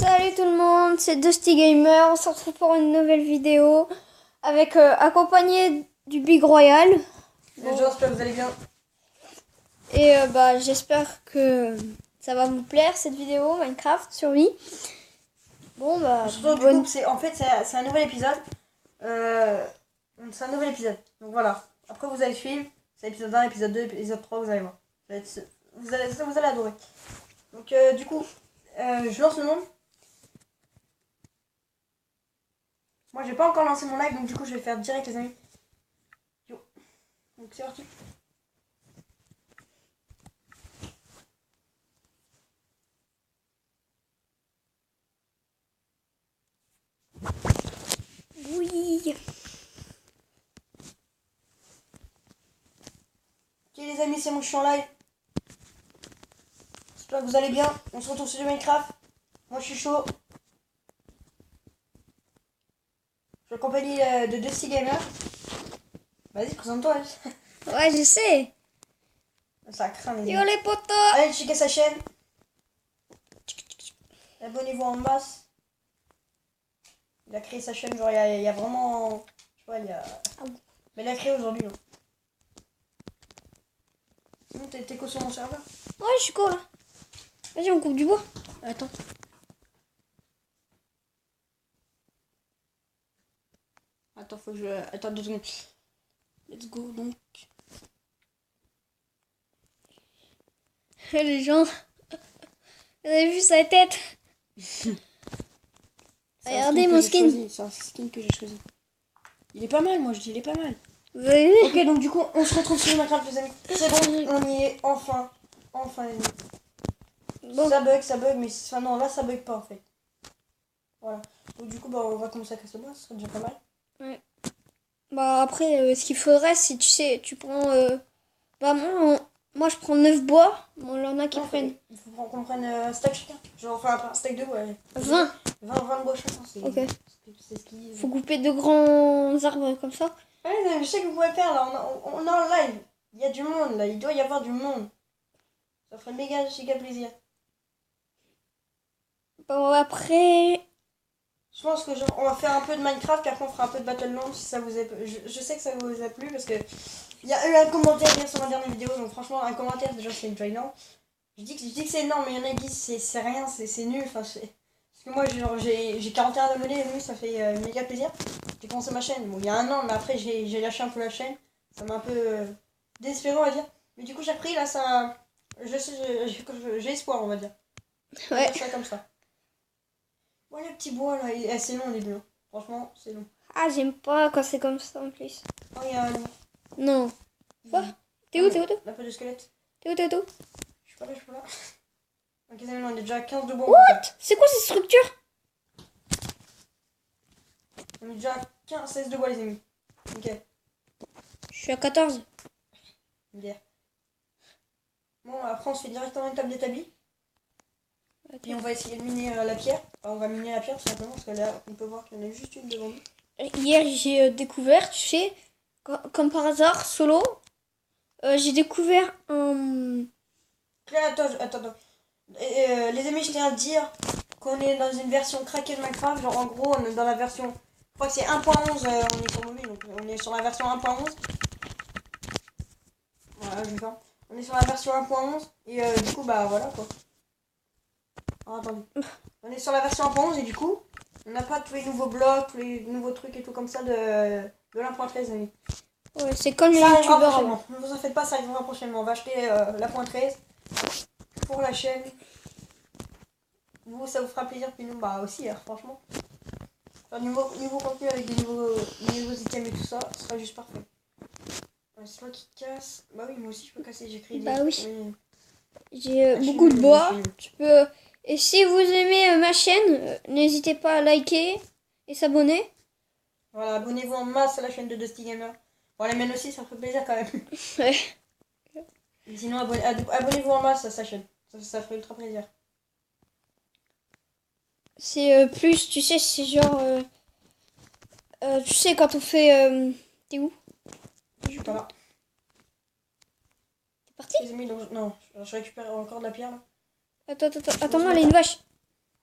Salut tout le monde, c'est Dusty Gamer, on se retrouve pour une nouvelle vidéo avec accompagné du Big Royal. Bonjour, j'espère que vous allez bien. Et j'espère que ça va vous plaire cette vidéo Minecraft survie. Bon bah Surtout, du coup, c'est un nouvel épisode. C'est un nouvel épisode. Donc voilà. Après vous allez suivre. C'est épisode 1, épisode 2, épisode 3, vous allez voir. Vous allez adorer. Donc du coup, je lance le nom. Moi j'ai pas encore lancé mon live, donc du coup je vais le faire direct les amis. Yo. Donc c'est parti. oui. Ok les amis, c'est moi, je suis en live. J'espère que vous allez bien. On se retrouve sur du Minecraft. Moi je suis chaud. Je suis accompagné de Dusty Gamer. Vas-y, présente-toi. Ouais, je sais. Ça craint les Yo gars. les potos. Allez checker sa chaîne. Abonnez-vous en masse. Il a créé sa chaîne, genre il y a vraiment. Je sais pas, il y a. Mais il a créé aujourd'hui. Hein. Sinon t'es co sur mon serveur. Ouais, je suis cool là. Vas-y, on coupe du bois. Attends. Attends, faut que je. Attends 2 secondes. Let's go donc. Les gens, vous avez vu sa tête? Regardez mon skin. C'est un skin que j'ai choisi. Il est pas mal, moi je dis, il est pas mal. Vous avez vu? Ok, donc du coup, on se retrouve sur Minecraft, les amis. C'est bon, on y est, enfin. Enfin, les amis. Bon. Ça bug, mais enfin, non, là ça bug pas en fait. Voilà. Donc du coup, bah, on va commencer à casser le bois, ce serait déjà pas mal. Ouais. Bah après, ce qu'il faudrait, si tu sais, tu prends... Bah moi je prends 9 bois. Bon, il y en a qui Non, prennent il faut qu'on prenne un stack chacun. Genre, enfin, un stack de bois, allez. 20. 20 bois chacun, c'est Ok. c'est ce qu'ils... Faut couper de grands arbres comme ça. Ouais, non, je sais que vous pouvez faire, là, on est en live. Il y a du monde, là, il doit y avoir du monde. Ça ferait méga plaisir. Bon, après... Je pense que genre, on va faire un peu de Minecraft, puis après on fera un peu de Battleland si ça vous a... Je sais que ça vous a plu, parce que... Il y a eu un commentaire hier sur ma dernière vidéo, donc franchement, un commentaire, déjà, c'est déjà énorme. Je dis que c'est énorme, mais il y en a qui disent c'est rien, c'est nul, enfin, c'est... Parce que moi, genre, j'ai 41 abonnés, et ça fait méga plaisir. J'ai commencé ma chaîne, bon, il y a un an, mais après, j'ai lâché un peu la chaîne. Ça m'a un peu désespéré, on va dire. Mais du coup, j'ai appris, là, ça... J'ai espoir, on va dire. On va Ouais. dire ça comme ça. Bon, le petit bois, là, il est assez long au début. Hein. Franchement, c'est long. Ah, j'aime pas quand c'est comme ça en plus. Oh, il y a un loup. Non. Quoi? T'es où? La peau de squelette. T'es où? Je suis pas là. Ok, les amis, on est déjà à 15 de bois. What? C'est quoi cette structure? On est déjà à 16 de bois, les amis. Ok. Je suis à 14. Bien. Bon, après, on se fait directement une table d'établi. Puis on va essayer de miner la pierre. Enfin, on va miner la pierre tout simplement parce que là, on peut voir qu'il y en a juste une devant nous. Hier, j'ai découvert, tu sais, comme par hasard, solo, j'ai découvert un... Attends. Les amis, je tiens à dire qu'on est dans une version craquée de Minecraft. Genre, en gros, on est dans la version... Je crois que c'est 1.11, on est sur mobile, donc on est sur la version 1.11. Voilà, je vais faire. On est sur la version 1.11 et du coup, bah voilà quoi. Oh, attendez. On est sur la version 1.11 et du coup, on n'a pas tous les nouveaux blocs, tous les nouveaux trucs et tout comme ça de l'1.13, amis. Ouais, c'est comme les Ça arrivera youtubeurs. prochainement. Ne vous en faites pas, ça arrivera prochainement. On va acheter la .13 pour la chaîne. Vous, ça vous fera plaisir, puis nous, bah aussi, franchement. Faire nouveau contenu avec des nouveaux items et tout ça, ce sera juste parfait. C'est toi qui casse. Bah oui, moi aussi je peux casser, j'ai créé des... Bah oui. Oui. J'ai beaucoup de bois. Tu peux... Et si vous aimez ma chaîne, n'hésitez pas à liker et s'abonner. Voilà, abonnez-vous en masse à la chaîne de Dusty Gamer. Bon, les miennes aussi, ça ferait plaisir quand même. Ouais. Et sinon, abonnez-vous en masse à sa chaîne. Ça ferait ultra plaisir. C'est plus, tu sais, c'est genre... tu sais, quand on fait... T'es où? Je suis pas là. T'es parti? Les amis, donc, non, je récupère encore de la pierre là. Attends, moi, elle a une vache.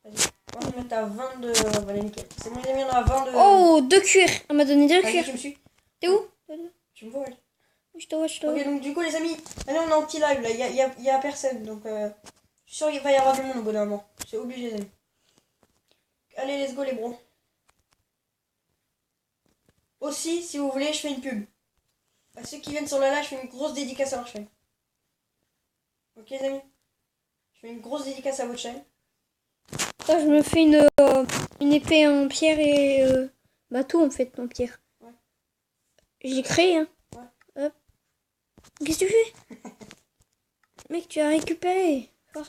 Vas-y. On va mettre à 22. Voilà, nickel. C'est bon, les amis, on a 22. Oh, 2 cuirs. Elle m'a donné 2 Vas-y, cuirs. tu me suis. T'es où? Tu me vois, ouais. Je te vois, je te Ok, vois. donc du coup, les amis, là, on est en petit live. Là, y a personne. Donc, je suis sûr qu'il va y avoir du monde au bout d'un moment. C'est obligé, les amis. Allez, let's go, les bros. Aussi, si vous voulez, je fais une pub. À ceux qui viennent sur la live, je fais une grosse dédicace à leur chaîne. Ok, les amis? Je fais une grosse dédicace à votre chaîne. Là, je me fais une épée en pierre et bah tout en fait en pierre. Ouais. J'ai créé, hein. Ouais. Hop. Qu'est-ce que tu fais? Mec, tu as récupéré. Fort.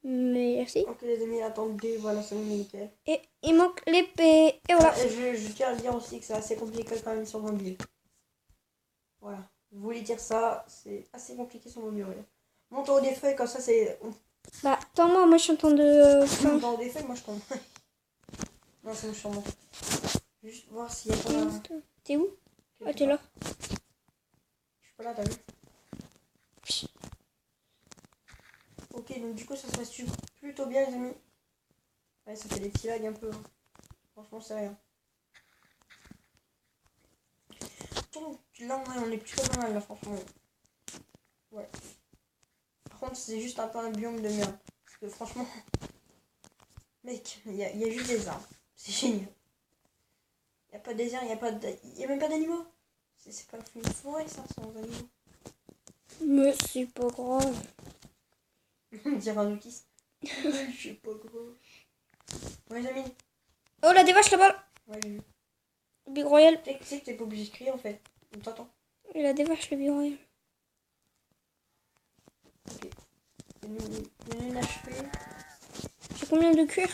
Merci. Ok, les amis, attendez, voilà, c'est nickel. Et il manque l'épée. Et voilà. Je tiens à dire aussi que c'est assez compliqué quand même sur mobile. Voilà. Je voulais dire ça, c'est assez compliqué sur mobile. Ouais. Monte au des feuilles, comme ça c'est. Bah, attends-moi, moi je suis en train de. Monte au des feuilles, moi je tombe. Non, c'est bon, je suis en mode. Juste voir s'il y a pas. T'es où? Ah, t'es là. Je suis pas là, t'as vu? Ok, donc du coup, ça se passe plutôt bien, les amis. Ouais, ça fait des petits lags un peu. Hein. Franchement, c'est rien. Donc là, on est plutôt pas mal, là, franchement. Ouais. Par contre, c'est juste un peu un biome de merde. Parce que franchement, mec, il y a juste des arbres. C'est génial. Il n'y a pas de désert, il n'y a même pas d'animaux. C'est pas une forêt, ça, sans animaux. Mais c'est pas grave. Dire un autiste. C'est pas grave. Ouais, les amis. Oh, là, des vaches là-bas. Ouais, j'ai vu. Big Royal. Tu sais que t'es pas obligé de crier en fait. On t'entend. Il a des vaches, le Big Royal. Ok. Il y en a une HP. J'ai combien de cuir?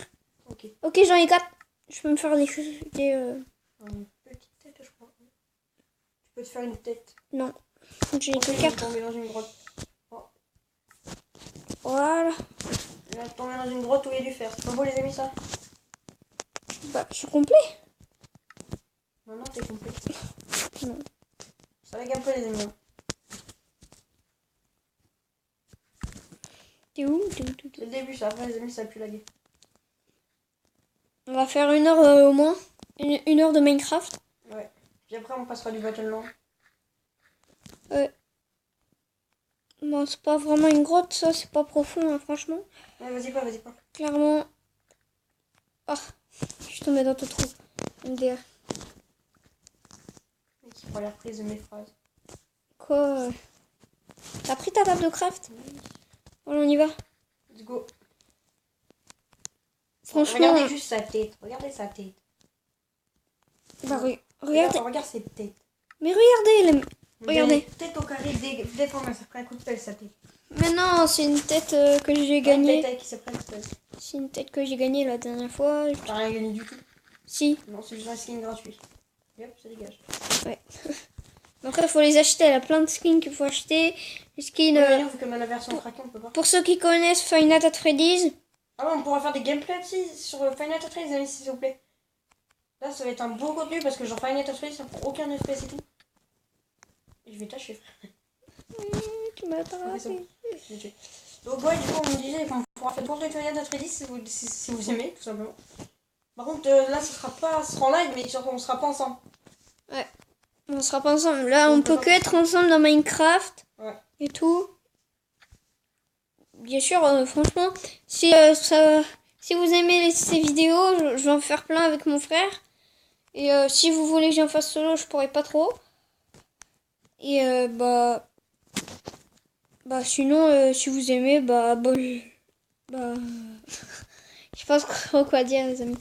Ok. Ok, j'en ai 4. Je peux me faire des choses. Une petite tête, je crois. Tu peux te faire une tête. Non. J'ai Ok, que il est 4. tombé dans une grotte. Oh. Voilà. Il est tombé dans une grotte où il y a du fer. C'est pas beau, les amis, ça? Bah, je suis complet. Non, non, t'es complet. Non. Ça lag un peu, les amis. Hein. T'es où? C'est le début, ça. Après, les amis, ça a plus laguer. On va faire 1 heure au moins. Une heure de Minecraft. Ouais. Puis après, on passera du Battleland. Bon, c'est pas vraiment une grotte, ça. C'est pas profond, hein, franchement. Ouais, vas-y pas, vas-y pas. Clairement. Ah, je suis tombée dans ton trou. MDR. Mec, il prend la reprise de mes phrases. Quoi? T'as pris ta table de craft? Voilà, on y va. Let's go. Franchement. Regardez juste sa tête. Regardez sa tête. Bah, regardez. Regarde cette tête. Mais regardez. Regardez. Tête au carré déformée, ça ferait un coup de pelle sa tête. Mais non, c'est une tête que j'ai Une gagnée. tête qui s'est pris un coup de pelle. C'est une tête que j'ai gagnée la dernière fois. T'as rien gagné du tout. Si. Non, c'est juste un skin gratuit. Et hop, ça dégage. Ouais. Après, il faut les acheter. Elle a plein de skins qu'il faut acheter. Les skins. Mais non, vu que ma version craquée, on peut pas. Pour ceux qui connaissent Five Nights at Freddy's. Ah ouais, on pourra faire des gameplays aussi sur Five Nights at Freddy's, les amis, s'il vous plaît. Là, ça va être un beau contenu parce que genre Five Nights at Freddy's, ça prend aucun FPS et tout. Et je vais tâcher, frère. Tu m'as attrapé. Donc ouais, du coup, on me disait qu'on pourra faire le contenu de Five Nights at Freddy's si vous aimez, tout simplement. Par contre, là, ça sera en live, mais on sera pas ensemble. Ouais. On sera pas ensemble. Là, on peut que être ensemble dans Minecraft. Ouais. Et tout. Bien sûr, franchement, si vous aimez ces vidéos, je vais en faire plein avec mon frère. Et si vous voulez que j'en fasse solo, je pourrais pas trop. Et bah sinon, si vous aimez, je sais pas trop quoi dire, les amis.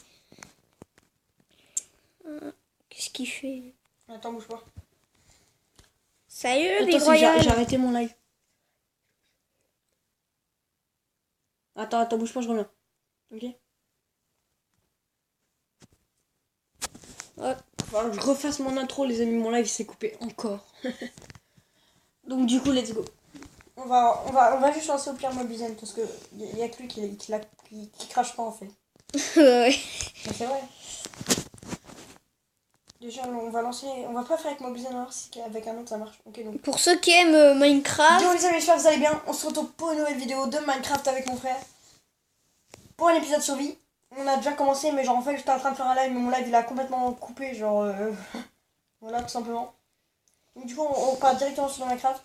Qu'est-ce qu'il fait? Attends, bouge pas. Salut, Big Royal. J'ai arrêté mon live. Attends, bouge pas, je reviens. Ok. Ouais. Enfin, je refasse mon intro, les amis, mon live s'est coupé encore. Donc du coup, let's go. On va juste lancer au pire Mobizen parce que y a que lui qui crache pas en fait. Ouais. Mais c'est vrai. Déjà, on va lancer. On va pas faire avec Mobile Noir, c'est qu'avec un autre ça marche. Ok, donc. Pour ceux qui aiment Minecraft, Yo les amis, j'espère que vous allez bien. On se retrouve pour une nouvelle vidéo de Minecraft avec mon frère. Pour un épisode survie. On a déjà commencé, mais genre en fait j'étais en train de faire un live, mais mon live il a complètement coupé, genre voilà tout simplement. Donc du coup on part directement sur Minecraft.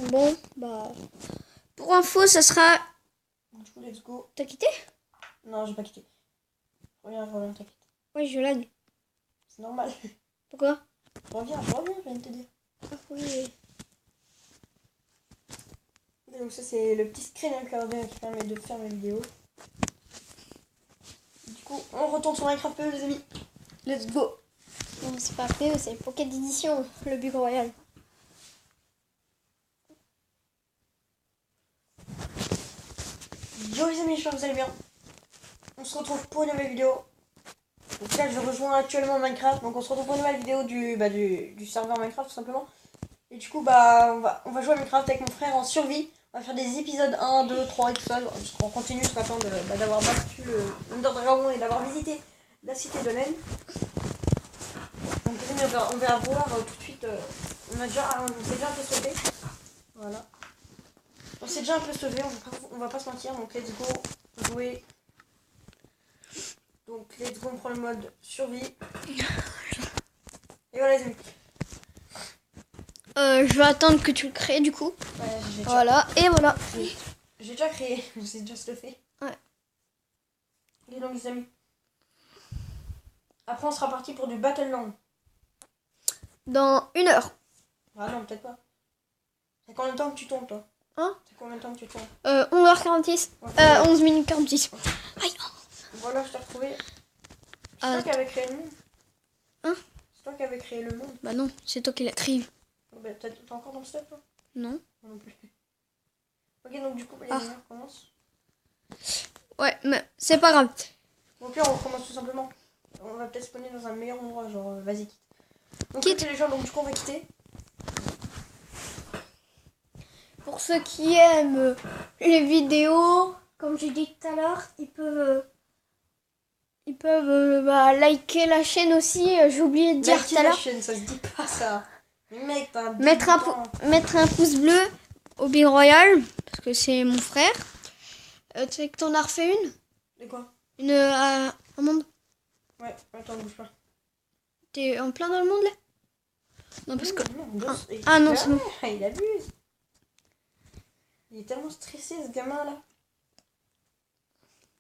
bon, bah... Pour info, ça sera... Donc, du coup let's go. T'as quitté? Non, j'ai pas quitté. Reviens, t'inquiète. Oui, je lag. C'est normal. Pourquoi? Je viens de te dire. Ah oui. Et donc ça c'est le petit screen recorder qui permet de faire mes vidéos. Du coup on retourne sur Minecraft PE les amis. Let's go. Non, c'est pas PE, c'est Pocket Edition, le Bug Royal. Yo les amis, j'espère que vous allez bien. On se retrouve pour une nouvelle vidéo. Donc là je rejoins actuellement Minecraft. Donc on se retrouve pour une nouvelle vidéo du serveur Minecraft tout simplement. Et du coup bah on va jouer à Minecraft avec mon frère en survie. On va faire des épisodes 1, 2, 3 et tout ça. On continue jusqu'à la fin d'avoir battu le Ender Dragon et d'avoir visité la cité de Nen. Donc les amis, on va voir tout de suite. On s'est déjà un peu sauvé. Voilà. On s'est déjà un peu sauvé, on va pas se mentir. Donc let's go jouer. Donc let's go, on prend le mode survie. Et voilà les amis. Je vais attendre que tu le crées du coup. Ouais, Voilà, et voilà. J'ai déjà créé, c'est déjà fait. Ouais. Et donc les amis. Après on sera parti pour du Battleland. Dans 1 heure. Ah non, peut-être pas. C'est combien de temps que tu tombes toi? Hein? C'est combien de temps que tu tombes? 11h46. Ouais, 11 minutes 46. Aïe. voilà, je t'ai retrouvé. C'est Ah, toi qui avais créé le monde. Hein? C'est toi qui avais créé le monde. Bah non, c'est toi qui l'as créé. Oh, bah, t'es encore dans le step toi? Non. Moi non plus. Ok, donc du coup, les Ah. amis, on commence. Ouais, mais c'est pas grave. Donc là, on recommence tout simplement. On va peut-être spawner dans un meilleur endroit, genre vas-y, quitte. Donc Quitte. les gens, donc du coup, on va quitter. Pour ceux qui aiment les vidéos, comme j'ai dit tout à l'heure, ils peuvent liker la chaîne aussi. J'ai oublié de dire Liker tout à la l'heure. chaîne, ça se dit pas ça. Mais mec, t'as un Mettre un pouce bleu au Big Royal, parce que c'est mon frère. Tu sais que t'en as refait une? De quoi? Une un monde? Ouais, attends, bouge pas. T'es en plein dans le monde là? Non, parce que... Ah non, c'est bon. Il abuse. Il est tellement stressé ce gamin là.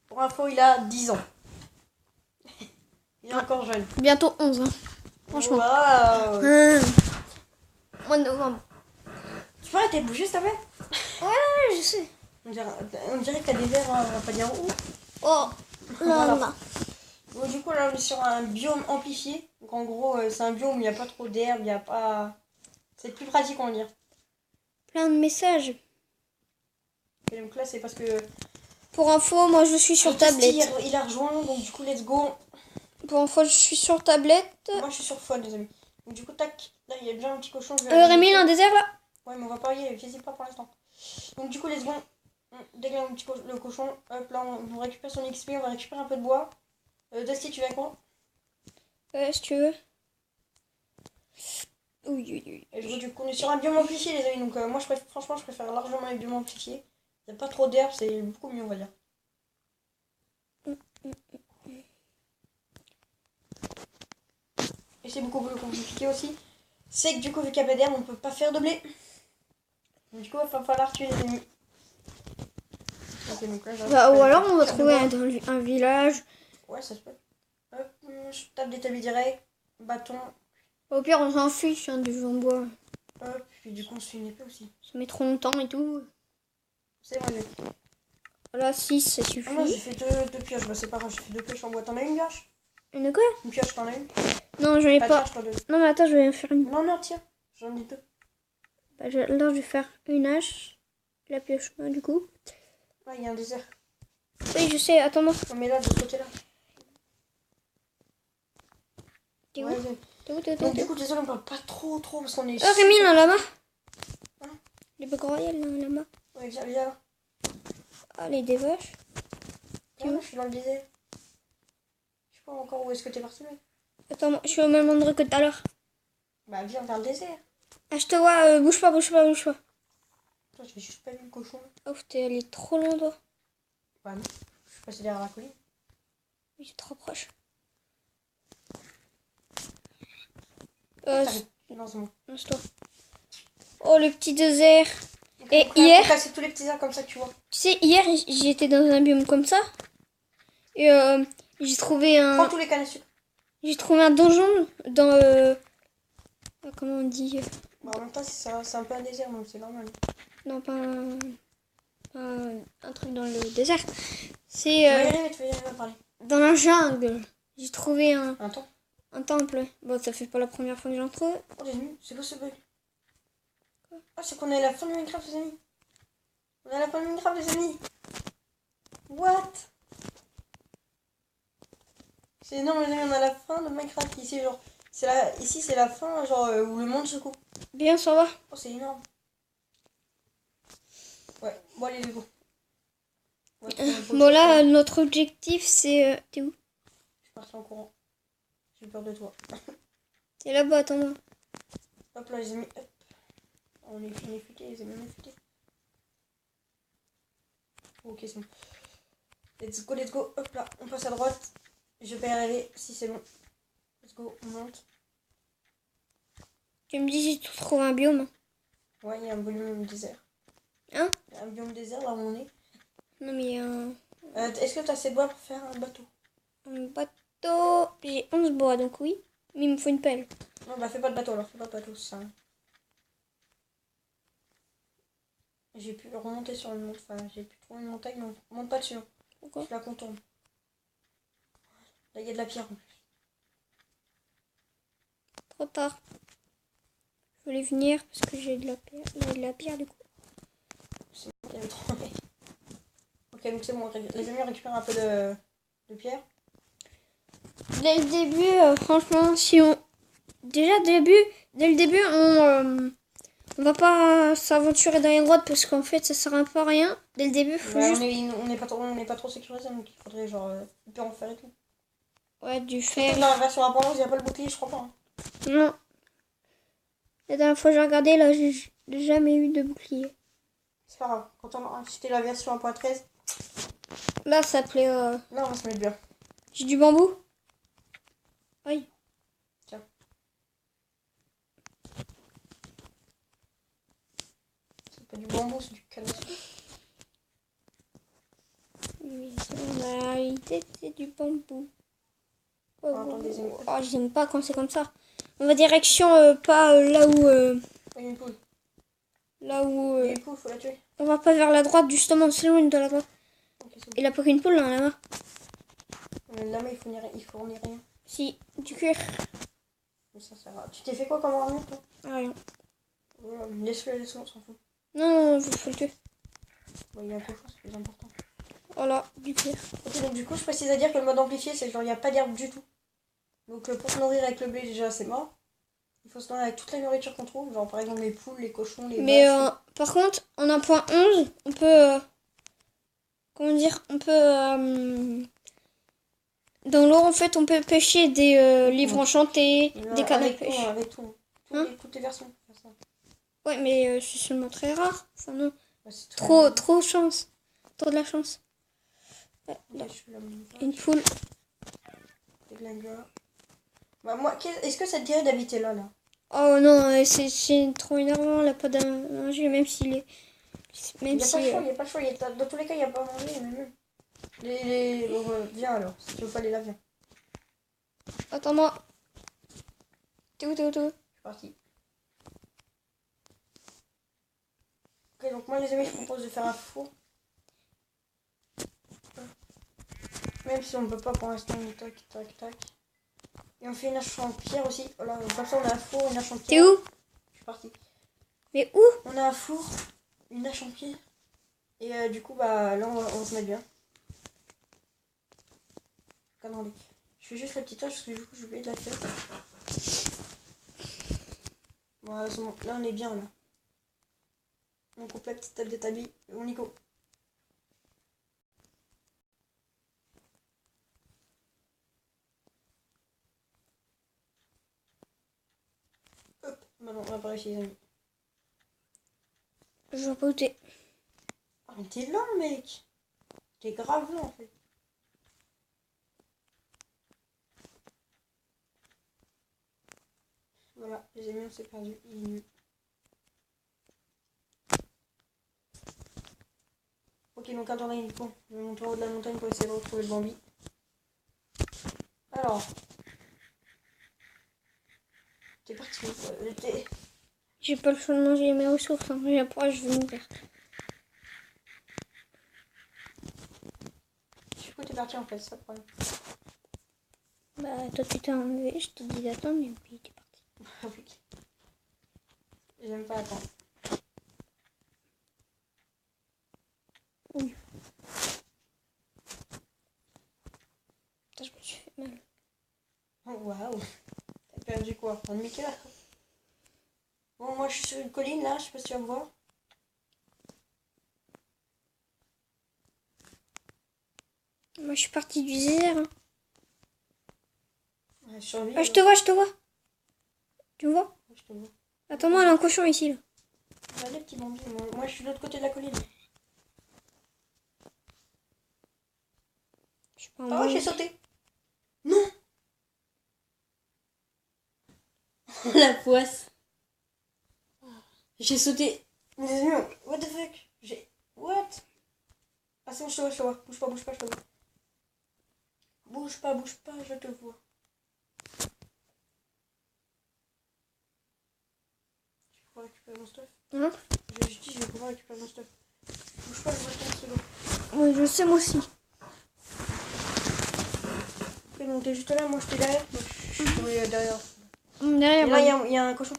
Pour info, il a 10 ans. Il est encore jeune. Bientôt 11, hein. Franchement. Waouh. Mois de novembre. Tu peux arrêter de bouger s'il te plaît? Ouais, je sais. On dirait que t'as des verres, on va pas dire où. Oh, là, là. Bon, du coup, là, on est sur un biome amplifié. Donc, en gros, c'est un biome où il n'y a pas trop d'herbe, il n'y a pas... C'est plus pratique, on va dire. Plein de messages. Et donc là, c'est parce que... Pour info, moi je suis sur tablette. Il a rejoint, donc du coup, let's go. Pour info, je suis sur tablette. Moi, je suis sur phone, les amis. Donc du coup, tac. Là, il y a déjà un petit cochon. Rémi, il y a un désert là? Ouais, mais on va pas y aller, vas-y pas pour l'instant. Donc du coup, let's go. Dégage un petit le cochon. Hop, là, on récupère son XP, on va récupérer un peu de bois. Dusty, tu viens avec moi? Si tu veux. Oui. Et du coup, on est sur un biome amplifié, les amis. Donc moi, franchement, je préfère largement les biomes amplifiés. Il n'y a pas trop d'herbe, c'est beaucoup mieux, on va dire. Et c'est beaucoup plus compliqué aussi. C'est que du coup, vu qu'il n'y a pas d'herbe, on peut pas faire de blé. Donc du coup, il va falloir tuer les ennemis. Okay, donc là, Ou alors on va trouver un village. Ouais, ça se peut. Hop, je tape des tabliers directs. Bâton. Au pire, on s'en fiche du jeu en bois. Hop, puis du coup, on se fait une épée aussi. Ça met trop longtemps et tout. C'est vrai. Voilà, 6, ça suffit. Ah non, j'ai fait deux pioches. Bah, c'est pas grave, j'ai fait 2 pioches en bois. T'en as une pioche? Une quoi? Une pioche, t'en as une? Non, j'en ai Bah, pas. tiens, je t'en donne. Non, mais attends, je vais en faire une. Non, tiens. J'en ai 2. Bah, là, je vais faire une hache. La pioche, du coup. Ah, il y a un désert. Oui, je sais, attends-moi. Non, mais là, de ce côté-là. T'es où? Ouais, donc, du T'es où? coup, désolé, on parle pas trop parce qu'on est. Rémi, il y a un lama. Hein? Les Bug Royal, il y a un lama. Ouais, viens là. Allez, des vaches. Ouais, je suis dans le désert. Je sais pas encore où est-ce que t'es parti, mec. Attends, je suis au même endroit que tout à l'heure. Bah viens vers le désert. Ah, je te vois, bouge pas, bouge pas, bouge pas. Attends, j'ai juste pas vu le cochon. Oh, t'es allé trop loin, toi. Bah non, je suis passé derrière la colline. Oui, c'est trop proche. T'arrives. Non, c'est bon. Non, c'est toi. Oh, le petit désert. Donc, Et après, hier, faut casser tous les petits arbres comme ça, tu vois. tu sais, hier, j'étais dans un biome comme ça. Et j'ai trouvé Prends tous les cannes à sucre. j'ai trouvé un donjon dans... comment on dit Bah, en même temps, c'est un peu un désert, donc c'est normal. Non, pas un truc dans le désert. Tu C'est vas y arriver, tu vas y arriver à parler. dans la jungle. J'ai trouvé Un temps. un temple. Bon, ça fait pas la première fois que j'en trouve. Oh, j'ai vu, c'est quoi ce bug? Ah, c'est qu'on est à la fin de Minecraft, les amis. On est à la fin de Minecraft, les amis. What? C'est énorme, les amis, on est à la fin de Minecraft. Ici, genre, ici, c'est la fin, genre, où le monde se coupe. Bien, ça va. Oh, c'est énorme. Ouais, bon, allez, les go. Ouais, Bon, là, notre objectif, c'est... t'es où? Je suis parti en courant. J'ai peur de toi. T'es là-bas, attends-moi. Hop là, les amis. Hop. On est futé, les amis, on est futé. Ok, c'est bon. Let's go, let's go. Hop là, on passe à droite. Je vais y arriver si c'est bon. Let's go, on monte. Tu me dis si tu trouves un biome. Ouais, il y a un biome désert. Hein? Il y a un biome désert là où on est. Non, mais il y a Est-ce que tu as assez de bois pour faire un bateau? un bateau. J'ai 11 bois, donc oui. Mais il me faut une pelle. Non, bah fais pas de bateau alors, fais pas de bateau, c'est ça. J'ai pu remonter sur une montagne, enfin j'ai pu trouver une montagne, non, monte pas dessus, hein. Pourquoi? Je la contourne. Là, il y a de la pierre en plus. Trop tard. Je voulais venir parce que j'ai de la pierre. Il y a de la pierre, du coup. C'est bon, il y avait trop. Ok, donc c'est bon, les amis récupèrent un peu de pierre. Dès le début, franchement, si on... Déjà, dès le début, on va pas s'aventurer dans les grottes parce qu'en fait, ça sert un peu à rien. Dès le début, faut Ouais, juste... on n'est pas trop sécurisé, donc il faudrait genre hyper en faire et tout. Ouais, du Surtout fer. dans la version 1.11, il n'y a pas le bouclier, je crois pas. Hein. Non. La dernière fois que j'ai regardé, là, j'ai jamais eu de bouclier. C'est pas grave, quand on a acheté la version 1.13, Là, ça s'appelait... là on va se mettre bien. J'ai du bambou. Oui. Tiens. C'est pas du bambou, c'est du canne à sucre. Mais en réalité, c'est du bambou. Oh, Ah, attends, des amis. oh, j'aime pas quand c'est comme ça. On va direction, pas là où... Il y a une poule. là où... Il y a une poule, faut la tuer. on va pas vers la droite, justement, c'est loin de la droite. Ok, c'est bon. Il a pas qu'une poule, là, là-bas. Là-bas, il fournit rien. Si, du cuir. Mais ça va. Tu t'es fait quoi comme armure, toi? Rien. Ouais, laisse-le, on s'en fout. Non, faut le tuer. Bon, il y a un cochon, c'est plus important. Voilà, du cuir. Ok, donc du coup, je précise à dire que le mode amplifié, c'est genre, il n'y a pas d'herbe du tout. Donc pour se nourrir avec le blé, déjà, c'est mort. Il faut se nourrir avec toute la nourriture qu'on trouve, genre par exemple les poules, les cochons, les Mais vaches. par contre, en 1.11, on peut... comment dire? On peut... dans l'eau, en fait, on peut pêcher des livres enchantés, des cannes à pêche. Avec tout. Hein? Toutes les versions. Pour faire ça. Ouais, mais c'est seulement très rare. Enfin, non. Ouais, c'est Trop chance. Trop de la chance. Ouais, là. Ok, je fais la même chose. Une poule. Des gladioleurs. Bah, moi, est-ce que ça te dirait d'habiter là, là? Oh non, c'est trop énervant, là, pas d'un manger, même s'il est... Il Même n'y a si... pas le choix, il n'y a pas le choix. Dans tous les cas, il n'y a pas à manger, mais même. Bon, viens alors, si tu veux pas aller là, viens. Attends-moi. T'es où? Je suis parti. Ok, donc moi, les amis, je propose de faire un four. Même si on ne peut pas pour l'instant, tac, tac, tac. Et on fait une hache en pierre aussi. Voilà, comme ça, on a un four, une hache en pierre. T'es où? Je suis parti. Mais où? On a un four, une hache en pierre. Et du coup, bah là, on va se mettre bien. Attendez. Je fais juste la petite hache parce que du coup, j'ai oublié de la faire. Voilà, c'est bon. Là, on est bien, là. On coupe la petite table d'établi. On y go. réussi, les amis. Je vois pas où t'es. Ah, mais t'es là, mec. T'es grave là, en fait. Voilà, les amis, on s'est perdu. Il est nul. Ok, donc attendez, bon, je vais monter en haut de la montagne pour essayer de retrouver le Bambi. Alors. T'es parti où, quoi? J'ai pas le choix de manger mes ressources. Hein. Et après, je vais mourir. Je suis où t'es parti en fait, c'est ça le problème. Bah, toi, tu t'es enlevé. Je te dis d'attendre et puis t'es parti. Ah oui. J'aime pas attendre. Oui. Putain, je me suis fait mal. Oh, waouh. T'as perdu quoi? Un demi-cœur? Bon, moi je suis sur une colline là, je sais pas si tu vas me voir. Moi, je suis partie du désert. Hein. Ouais, je survis. Ah, je te vois, je te vois. Tu me vois? Ouais, je te vois. Attends-moi, il y a un cochon ici. Là. Regardez, petit Bambi. Moi je suis de l'autre côté de la colline. Je suis pas un Ah ouais, bon- j'ai sauté. Non. La poisse. J'ai sauté. Mais les amis, what the fuck? What? Ah c'est bon, je te vois, je te vois. Bouge pas, je te vois. Bouge pas, je te vois. Je vais pouvoir récupérer mon stuff. Hein? Je dis, je vais pouvoir récupérer mon stuff. Bouge pas, je vois ton solo. Oui, je sais, moi aussi. Ok, donc t'es juste là, moi je t'ai derrière. Donc, je suis tombé derrière. Derrière, Et bah, là, il y a un cochon.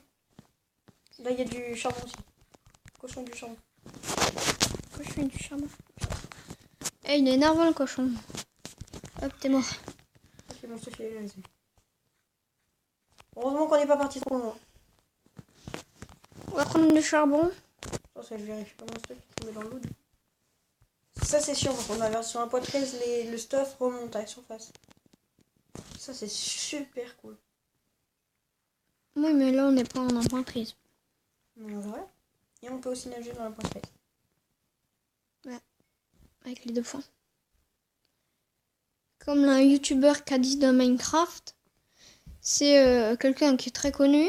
Là, il y a du charbon aussi. Cochon du charbon. cochon du charbon. Eh, il est énervant le cochon. Hop, t'es mort. Ok, mon stuff il est là, les amis. Heureusement qu'on n'est pas parti trop loin. On va prendre du charbon. Oh, ça, je vérifie pas mon stuff qui est tombé dans l'eau. Ça, c'est chiant. On a sur 1.13, le stuff remonte à la surface. Ça, c'est super cool. Oui, mais là, on n'est pas en emprunteuse. Non, vrai. Et on peut aussi nager dans la 1.13. Avec les deux points. Comme un youtubeur qui a dit de Minecraft. C'est quelqu'un qui est très connu.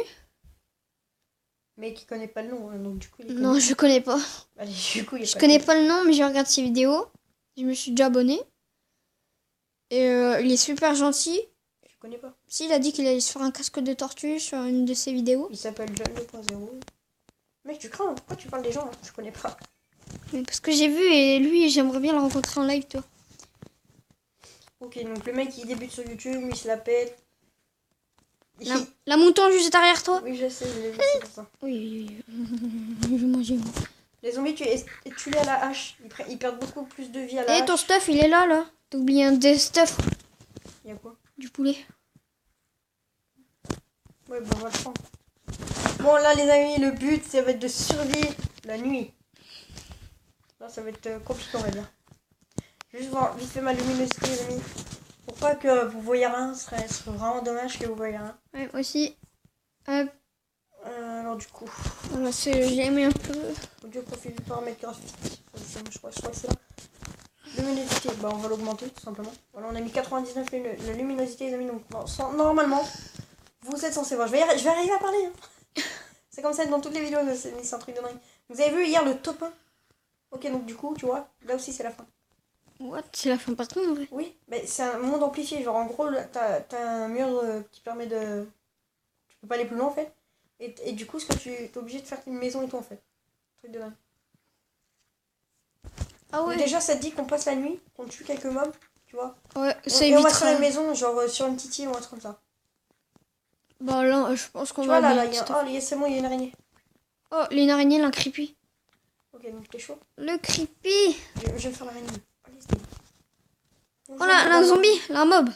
Mais qui connaît pas le nom, hein, donc du coup, il est connu. Non, je connais pas. Allez, du coup, il est Je pas connais connu. pas le nom, mais je regarde ses vidéos. Je me suis déjà abonné. Et il est super gentil. Je connais pas. Si, il a dit qu'il allait se faire un casque de tortue sur une de ses vidéos. Il s'appelle John 2.0. Mec, tu crains, pourquoi tu parles des gens là? Je connais pas. Mais parce que j'ai vu et lui, j'aimerais bien le rencontrer en live, toi. Ok, donc le mec il débute sur YouTube, il se la pète. La mouton juste derrière toi. Oui, je sais, je l'ai vu, c'est pour ça. Oui. Je vais manger moi. Les zombies, tu les à la hache. Ils perdent beaucoup plus de vie à la Et hache. ton stuff, il est là. T'as oublié un des stuff Il y a quoi? du poulet. Ouais, bah on va le prendre. Bon, là, les amis, le but, ça va être de survivre la nuit. Là, ça va être compliqué, on va dire. Juste voir vite fait ma luminosité, les amis. Pour pas que vous voyez rien, ce serait vraiment dommage que vous voyez rien. Ouais, moi aussi. Hop. Alors, du coup, Voilà, j'ai mis un peu. audio profil du paramètre graphique. Je crois que c'est là. Luminosité, bah on va l'augmenter tout simplement. Voilà, on a mis 99 la luminosité, les amis. Donc, normalement, vous êtes censés voir. Je vais arriver à parler. Hein. C'est comme ça dans toutes les vidéos, c'est un truc de dingue. Vous avez vu hier le top 1? Ok, donc du coup, tu vois, là aussi c'est la fin. What? C'est la fin partout en vrai. Oui, mais c'est un monde amplifié. Genre en gros, t'as un mur qui permet de. Tu peux pas aller plus loin en fait. Et du coup, ce que tu es obligé de faire une maison et tout en fait. Truc de dingue. Ah ouais. Donc, déjà, ça te dit qu'on passe la nuit, qu'on tue quelques mobs, tu vois. Ouais, ça Et on va évitera. sur une maison, genre sur une petite île ou un truc comme ça. Bah là, je pense qu'on Tu va vois là, habiller il y tout. a... c'est bon, il y a une araignée. Oh, une araignée, là, un creepy. Ok, donc t'es chaud. Le creepy. Je vais me faire l'araignée. Allez, c'est bon. Oh là, un zombie, là, un mob.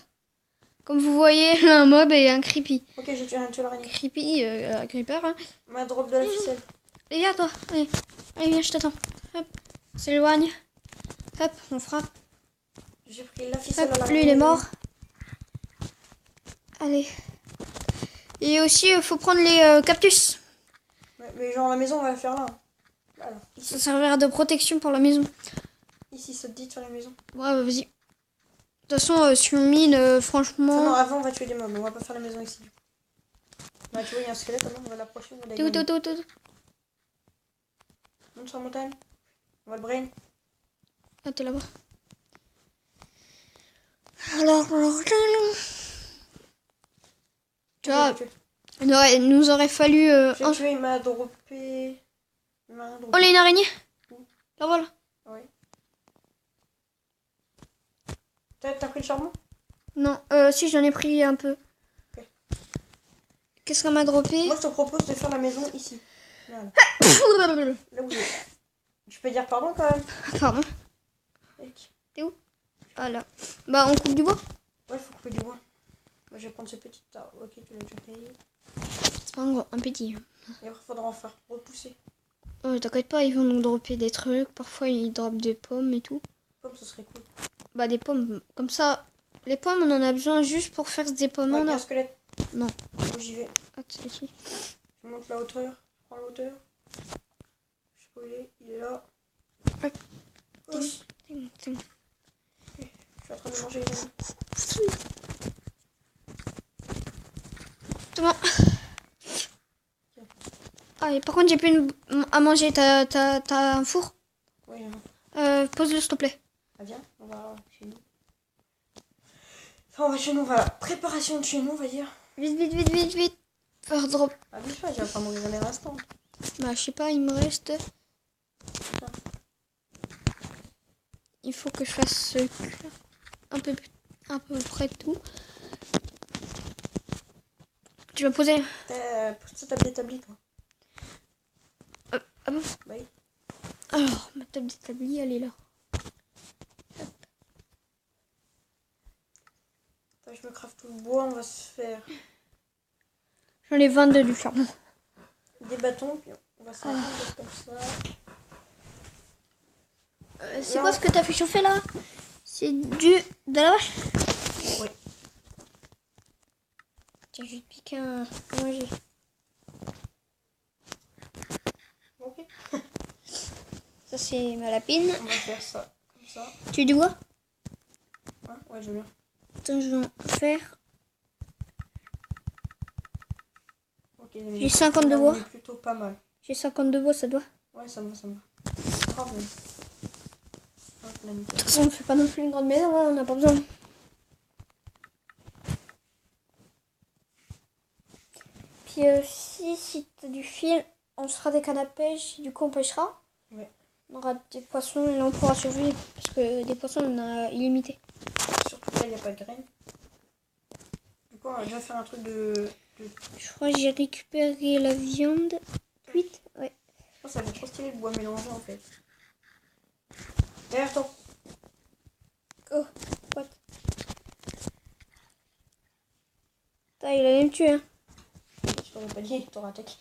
Comme vous voyez, là, un mob et un creepy. Ok, j'ai tué l'araignée. Creepy, creeper. Hein. Ma drop de la ficelle. Et viens, toi. Allez, viens, je t'attends. Hop, s'éloigne. Hop, on frappe. J'ai pris la ficelle à Hop, l'araignée. lui, il est mort. Allez. Et aussi, faut prendre les cactus. mais genre la maison, on va la faire là. Voilà. Ça servira de protection pour la maison. Ici, ça te dit de faire la maison. Ouais, bah, vas-y. De toute façon, si on mine, Enfin, non, franchement... avant, on va tuer des mobs. On va pas faire la maison ici. Bah, tu vois, il y a un squelette, on va l'approcher. On va T'es où, t'es où, t'es où? Monte sur la montagne. On va le brain. Ah, t'es là-bas. Alors... Tu vois, il nous aurait fallu... J'ai tué, il m'a droppé... Il m'a rien droppé. Oh, là, une araignée. Où? Là, voilà. Oui. T'as pris le charbon? Non, si, j'en ai pris un peu. Ok. Qu'est-ce qu'on m'a droppé? Moi, je te propose de faire la maison ici. Voilà. Là où il est. Je peux dire pardon quand même. Pardon. Mec. T'es où? Ah, là. Bah, on coupe du bois. Ouais, faut couper du bois. Moi, je vais prendre ce petit arbre. Ok, tu l'as déjà payé. C'est pas un gros, un petit. Et après, faudra en faire repousser. Oh, t'inquiète pas, ils vont nous dropper des trucs. Parfois, ils droppent des pommes et tout. Comme ce serait cool. Bah, des pommes. Comme ça, les pommes, on en a besoin juste pour faire des pommes Ouais, en il y a un or. squelette. Non. Où j'y vais. Ah, c'est ici. Je monte la hauteur. Je prends la hauteur. Je sais pas où il est. Il est là. Ouais. Pousse. Ting, ting. Je suis en train de manger les amis. C'est bon. Ah, et par contre, j'ai plus à manger. T'as un four? Oui, Pose-le, s'il te plaît. ah, viens, on va chez nous. Enfin, on va chez nous, voilà. Préparation de chez nous, on va dire. Vite, vite, vite, vite, vite. Faire drop. Ah, bouge pas, j'ai pas mourir dans les instants. Bah, je sais pas, il me reste... Il faut que je fasse un peu près tout. Tu vas poser... Pour ça, t'as d'établi, toi. Ah bon? Bah oui. Alors, ma table d'établi, elle est là. Attends, je me crafte tout le bois, on va se faire J'en ai 22 du charbon. des bâtons, puis on va se faire comme ça. C'est quoi ce que t'as fait chauffer là? C'est de la vache? Oui. Tiens, je vais te piquer un à manger. Ok. Ça, c'est ma lapine. On va faire ça, comme ça. Tu veux du bois? Ouais, je veux bien. Attends, je vais en faire. Ok, J'ai 50 de bois. C'est plutôt pas mal. J'ai 52 bois, ça doit. Ouais, ça me va, ça me va. Bravo. Hop, là, De nickel. toute façon, on ne fait pas non plus une grande maison, hein, on n'a pas besoin. Puis si tu as du fil, on se fera des cannes à pêche, du coup on pêchera. Ouais. On aura des poissons et là on pourra survivre parce que des poissons on a illimité. Surtout que là, il n'y a pas de graines. Du coup, on va déjà faire un truc de... Je crois que j'ai récupéré la viande cuite. Ouais. Je pense que ça fait trop stylé le bois mélangé en fait. Derrière toi. Oh, what? Putain, il allait me tuer. Hein. Je t'aurais pas dit, t'aurais attaqué.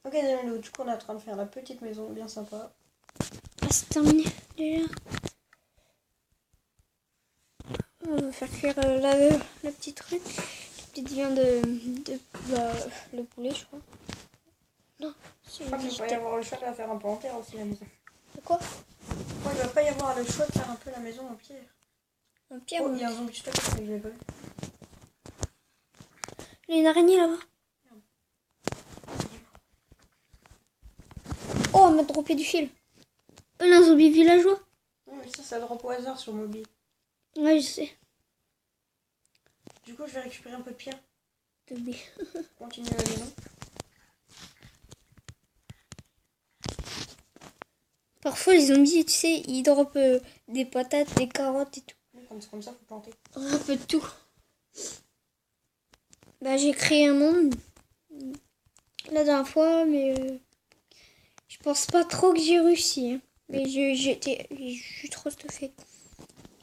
Ok, les amis, du coup, on est en train de faire la petite maison bien sympa. Ah, c'est terminé déjà. On va faire cuire la petite truc. La petite viande le poulet, je crois. Non, c'est Je crois qu'il va pas y avoir le choix de la faire un peu en terre aussi, la maison. C'est quoi? Ouais, il va pas y avoir le choix de faire un peu la maison en pierre. Un pierre Oh, ou il y a un zombie stock, je l'ai pas vu. Il y a une araignée là-bas. Oh, on m'a droppé du fil. Oh, là, un zombie villageois. Non, mais ça drop au hasard sur mobile. Ouais, je sais. Du coup, je vais récupérer un peu de pierre. T'as oublié. Continuer la maison. Parfois, les zombies, tu sais, ils droppent des patates, des carottes et tout. Comme c'est comme ça, faut planter. Un peu de tout. Bah, j'ai créé un monde la dernière fois, mais je pense pas trop que j'ai réussi. Hein. Mais je suis trop stuffée.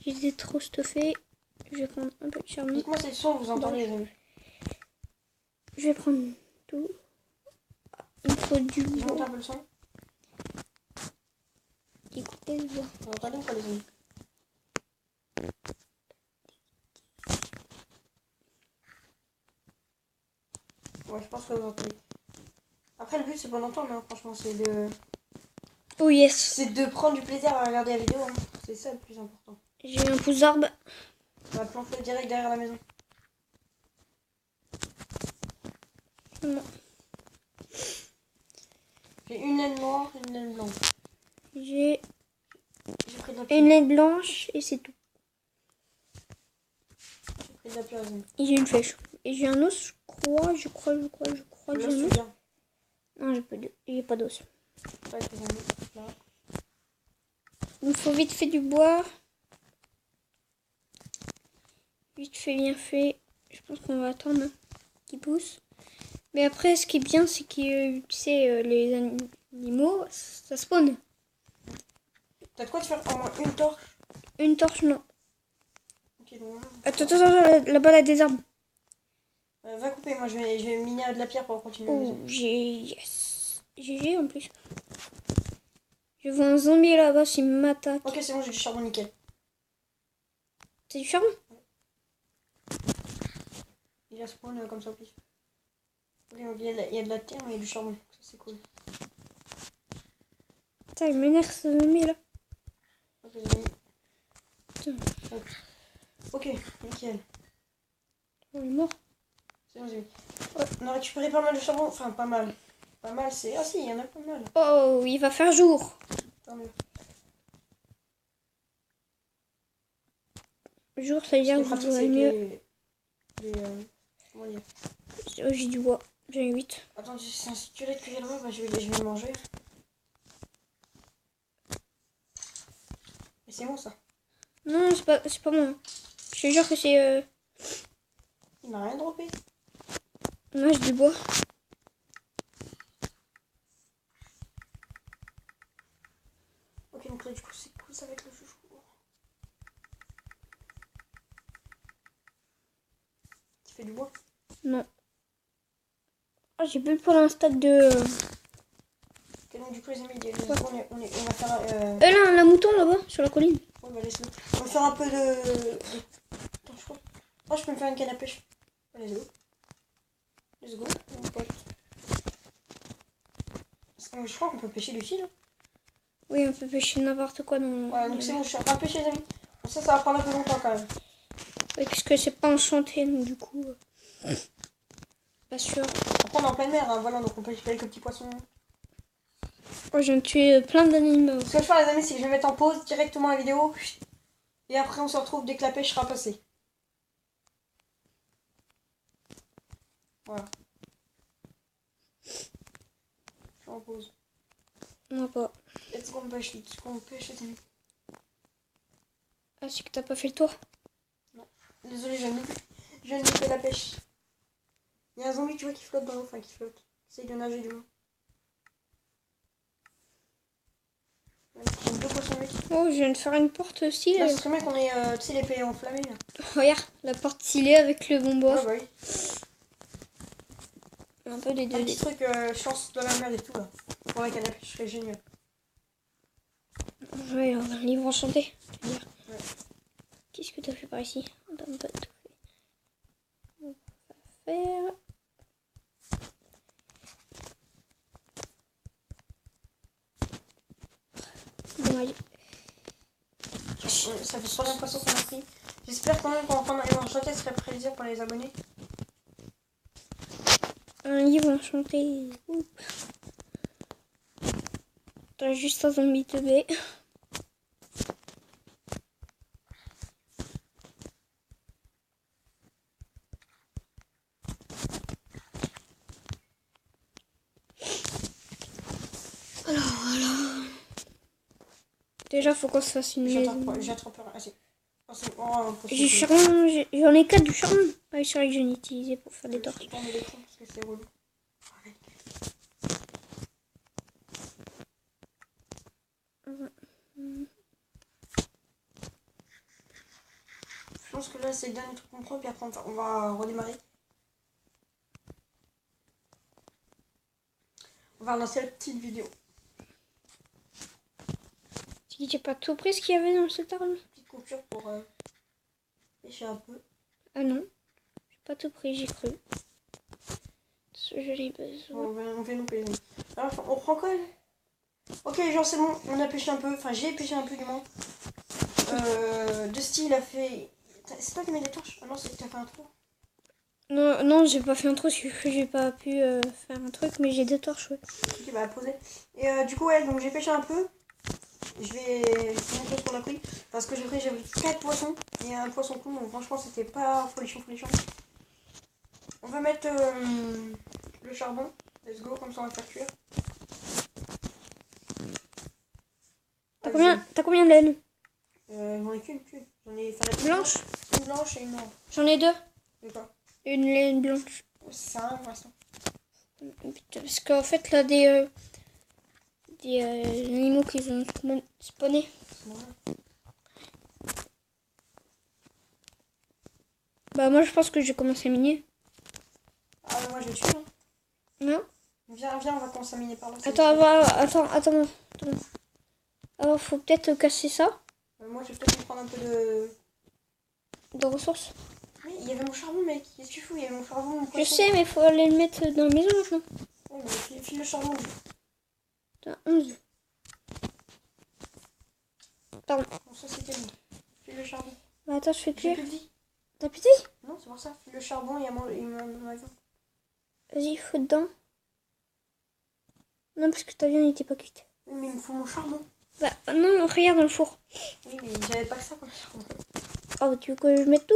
J'étais trop stuffée. Je vais prendre un peu de charbon. Dites-moi si le son vous entendez, les amis. Je vais prendre tout. Il faut du Je monte bois. un peu le son. Écoutez le bois. Vous entendez ou pas, les amis? Ouais, je pense que vous entendez. Après, le but, c'est pas d'entendre, hein, franchement, c'est de... Oh yes. C'est de prendre du plaisir à regarder la vidéo, hein. C'est ça le plus important. J'ai un pouce d'arbre. On va planter direct derrière la maison. Non. J'ai une laine noire et une laine blanche. J'ai J'ai pris de la une pierre. laine blanche et c'est tout. J'ai pris de la pierre. Et j'ai une flèche. Et j'ai un os, je crois. Je crois que Là, j'ai je un suis os. bien. Non, j'ai pas d'os. Ouais, c'est bon, là. Il me faut vite fait du bois. Vite fait, bien fait. Je pense qu'on va attendre qu'il pousse. Mais après, ce qui est bien, c'est que tu sais, les animaux, ça spawn. T'as de quoi te faire au moins une torche? Une torche, non. Ok, donc voilà. Attends, là-bas, là, des arbres. Va couper, moi je vais miner de la pierre pour continuer la maison. Oh, yes. GG en plus. Je vois un zombie là-bas, s'il m'attaque. Ok, c'est bon, j'ai du charbon nickel. C'est du charbon? Il a spawn comme ça au pif. Ok, donc il y a de la terre, mais il y a du charbon. Ça, c'est cool. Putain, il m'énerve ce zombie là. Ok, j'ai mis. Putain, Hop. Ok, nickel. oh, il est mort. C'est bon, j'ai mis. Ouais, on a récupéré pas mal de charbon. Enfin, pas mal. Pas mal, c'est. Ah si, il y en a pas mal. Oh, il va faire jour. Tant mieux. Jour, ça veut Ce dire qui est que vous pratique, aurez c'est que mieux. comment dire. Oh, j'ai du bois. J'en ai 8. Attends, c'est un squelette que j'ai là-bas, bah, je vais le manger. Mais c'est bon ça. Non, c'est pas moi. Je te jure que c'est. Il m'a rien droppé. Moi, j'ai du bois. Ok, donc là, du coup, c'est cool, ça va être le chouchou. Tu fais du bois? Non. Oh, j'ai plus pour l'instant de. Ok, donc du coup, les amis, on va faire. Là, un mouton là-bas, sur la colline. Ouais, bah laisse-le. On va faire un peu de. Attends, je crois. Oh, je peux me faire une canne à pêche. Let's go. Let's go, mon pote. Je crois qu'on peut pêcher du fil. Oui, on peut pêcher n'importe quoi dans. Ouais, donc c'est bon, je suis en train de pêcher, les amis. Bon, ça va prendre un peu longtemps quand même. Oui, parce que c'est pas enchanté, donc du coup. Pas sûr. Après, on est en pleine mer, hein, voilà, donc on pêche quelques petits poissons. Oh, je viens de tuer plein d'animaux. Ce que je vais faire, les amis, c'est que je vais mettre en pause directement la vidéo. Et après, on se retrouve dès que la pêche sera passée. Voilà. Je suis en pause. Moi pas. Let's go, on pêche, les amis. Ah, c'est que t'as pas fait le tour. Désolé, je viens de louper la pêche. Il y a un zombie, tu vois, qui flotte dans l'eau, enfin qui flotte. Essaye de nager du moins. J'ai deux poissons, mec. Oh, je viens de faire une porte stylée. Là, ce serait bien qu'on ait, tu sais, l'épée enflammée, là. Regarde, la porte stylée avec le bon bois. Ouais, bah oui. Un peu des Un deux. petit truc chance de la mer et tout, là. Pour la canne à pêche, ce serait génial. Ouais, un livre enchanté. Je veux dire. Ouais. Qu'est-ce que t'as fait par ici? T'as pas tout fait. On va faire. Bon, allez. Ça fait 3 poissons qu'on a pris. J'espère quand même qu'on va prendre un livre enchanté, ce serait plaisir pour les abonnés. Un livre enchanté. Ouh. T'as juste un zombie teubé. Alors voilà. Déjà, faut qu'on se fasse une maison. J'attrape rien. Ah, si. Oh, c'est... Oh, J'ai charbon, j'en ai 4 du charbon. Ah, c'est vrai que j'en ai utilisé pour faire des torches. Je tourne l'écran parce que c'est relou. Je pense que là c'est le dernier truc qu'on prend, puis après on va redémarrer. On va lancer la petite vidéo. Tu dis j'ai pas tout pris ce qu'il y avait dans cette arme? Petite coupure pour pêcher un peu. Ah non, j'ai pas tout pris, j'ai cru. j'en ai besoin. On fait nous payer. Alors, on prend quoi? Ok, genre c'est bon, on a pêché un peu. Enfin, j'ai pêché un peu du moins. Dusty, il a fait... C'est toi qui mets des torches? Ah non, c'est que t'as fait un trou. Non, non, j'ai pas fait un trou, c'est que j'ai pas pu faire un truc, mais j'ai des torches, ouais. Ok, bah poser. Et du coup, ouais, donc j'ai pêché un peu. Je vais montrer ce qu'on a pris. Parce que j'ai pris 4 poissons et un poisson clou. Donc franchement, c'était pas folichon. On va mettre le charbon. Let's go, comme ça on va faire cuire. T'as combien de laine? J'en ai qu'une. J'en ai Blanche? Une blanche et une noire. J'en ai 2. De quoi? Une laine blanche. C'est ça, pour l'instant. Parce qu'en fait, là, des animaux qui vont spawner. Bah, moi, je pense que j'ai commencé à miner. Ah, mais moi je vais tuer. Hein. Non? Viens, on va commencer à miner par là. Attends. Alors, faut peut-être casser ça. Moi, je vais peut-être me prendre un peu de ressources. Oui, il y avait mon charbon, mec. Qu'est-ce que tu fous? Il y avait mon charbon, mon Je poisson. sais, mais faut aller le mettre dans la maison maintenant. Oui, mais file le charbon. T'as 11. Pardon. Bon, ça c'était bon. File le charbon. Bah, attends, je fais J'ai cuire. plus de vie. T'as plus de vie? Non, c'est pour ça. File le charbon et il m'a vu. Vas-y, faut dedans. Non, parce que ta viande n'était pas cuite. Oui, mais il me faut mon charbon. Bah, non, regarde dans le four. Oui, mais j'avais pas que ça comme charbon. Oh, tu veux que je mette tout?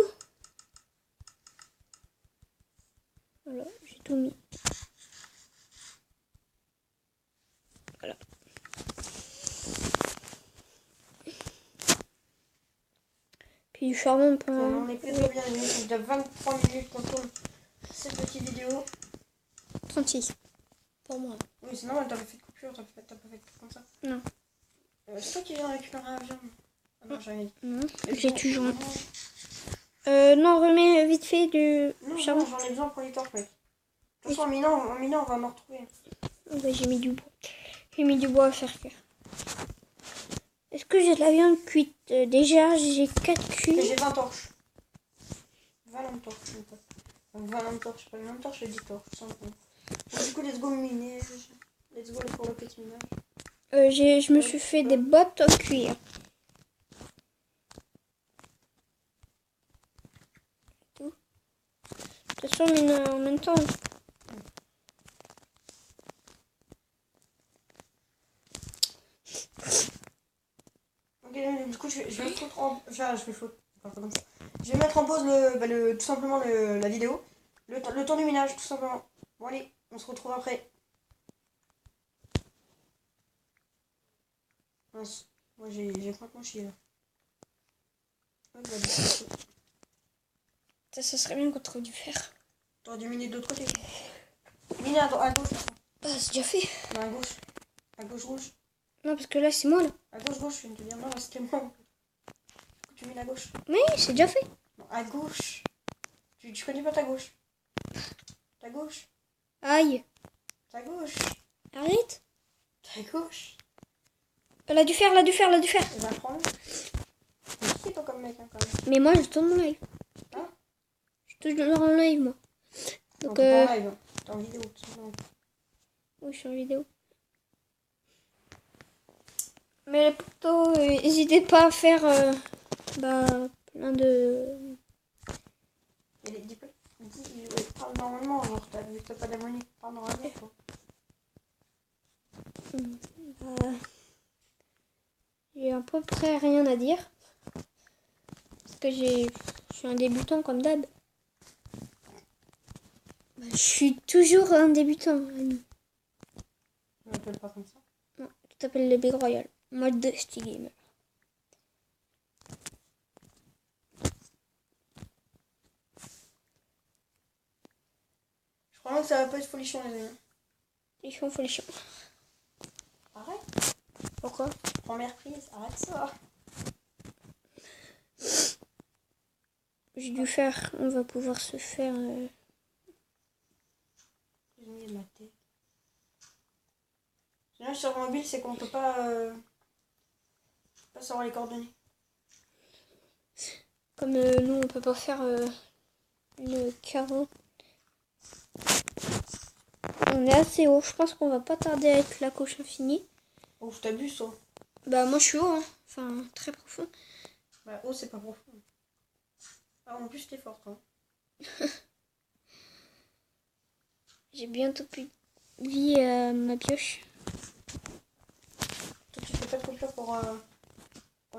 Voilà, j'ai tout mis. Voilà. Puis du charbon pendant... On est plutôt bien. Il y a 23 minutes qu'on tourne cette petite vidéo. 36. Pour moi. Oui, c'est normal, t'as pas fait de coupure, t'as pas fait de truc comme ça. Non. C'est toi qui viens récupérer la viande. Ah non, j'ai rien dit. Non, j'ai toujours... non, remets vite fait du charbon. Non, j'en ai besoin pour les torches, mec. De toute façon, en minant, on va m'en retrouver. Oh, bah, j'ai mis du bois. J'ai mis du bois à faire cuire. Est-ce que j'ai de la viande cuite? Déjà, j'ai 4 cuits. J'ai 20 torches. 20 lampes torches, je sais pas. Donc 20 lampes torches, pas une lampe torche, j'ai 10 torches. Bon, du coup, let's go miner. Let's go pour le petit minage. Je me suis fait des bottes à cuire. De toute façon, on mine en même temps. Ok, du coup, je vais foutre en... je vais foutre. Enfin, pas comme ça. Je vais mettre en pause tout simplement la vidéo. Le temps du minage, tout simplement. Bon, allez, on se retrouve après. Mince. Moi, j'ai complètement chié là. Hop, là, Ça serait bien qu'on trouve du fer. t'aurais dû miner de l'autre côté. Miner à gauche. Ah, c'est déjà fait. Non, à gauche. À gauche rouge. Non, parce que là, c'est moi, là. À gauche gauche, je viens de te dire. Non, c'était moi. Tu mines à gauche. Oui, c'est déjà fait. Non, à gauche. Tu connais pas ta gauche. Ta gauche. Aïe. Ta gauche. Arrête. Ta gauche. Là, du fer. Et ben, prends-le. C'est toi comme mec, hein, quand même. Mais moi, je tourne mon live. Hein? Je tourne en live, moi. Donc, Donc, t'es pas en live. Hein. T'es en vidéo, tout simplement. oui, je suis en vidéo. Mais plutôt, n'hésitez pas à faire plein de... Parle normalement, genre, vu que t'as pas d'abonnés, parle normalement, quoi. J'ai à peu près rien à dire. Parce que je suis un débutant comme d'hab. Je suis toujours un débutant. On m'appelle pas comme ça. Non, tu t'appelles le Big Royal. Mode de Dusty Gamer. Je crois que ça va pas être folichon, les amis. Folichon. Arrête. Pourquoi? Première prise, arrête ça. J'ai dû faire... On va pouvoir se faire... J'ai mis ma tête. Là, sur le mobile, c'est qu'on peut pas savoir les coordonnées. Comme nous, on peut pas faire une carotte. On est assez haut. Je pense qu'on va pas tarder à être la coche infinie. Oh, je t'abuse, ça. Bah moi je suis haut, hein. Enfin très profond. Bah, oh, c'est pas profond. Ah, en plus, t'es forte, hein. J'ai bientôt plus de vie à ma pioche. Toi, tu fais pas de coupure pour